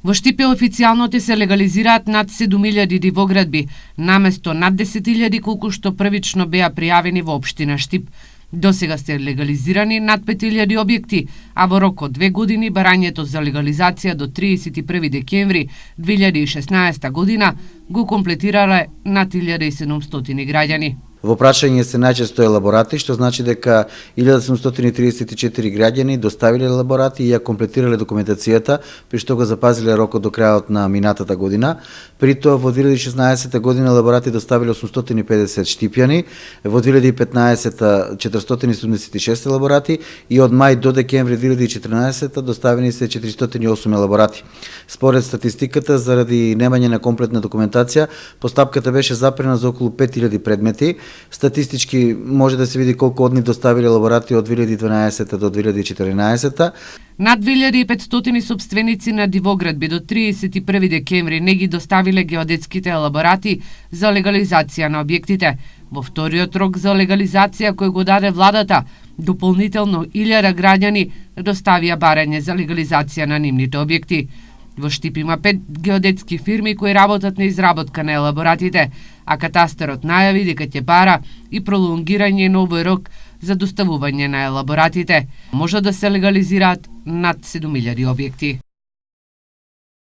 Во Штип официјално се легализираат над 7.000 дивоградби, наместо над 10.000 колку што првично беа пријавени во општина Штип. До сега се легализирани над 5.000 објекти, а во рок од 2 години барањето за легализација до 31 декември 2016 година го комплетирале над 1.700 граѓани. Во прашање се најчесто елаборати, што значи дека 1734 граѓани доставиле елаборати и ја комплетирале документацијата, при што го запазиле рокот до крајот на минатата година. При тоа во 2016 година елаборати доставиле 850 штипјани, во 2015 476 елаборати и од мај до декември 2014 доставени се 408 елаборати. Според статистиката, заради немање на комплетна документација, постапката беше запрена за околу 5000 предмети. Статистички може да се види колку од нив доставиле елаборати од 2012 до 2014. Над 2500 сопственици на дивоградби до 31 декември не ги доставиле геодетските елаборати за легализација на објектите. Во вториот рок за легализација кој го даде владата, дополнително 1000 граѓани доставија барање за легализација на нивните објекти. Во Штип има 5 геодетски фирми кои работат на изработка на елаборатите, а катастарот најави дека ќе бара и пролонгирање на овој рок за доставување на елаборатите. Може да се легализираат над 7.000 објекти.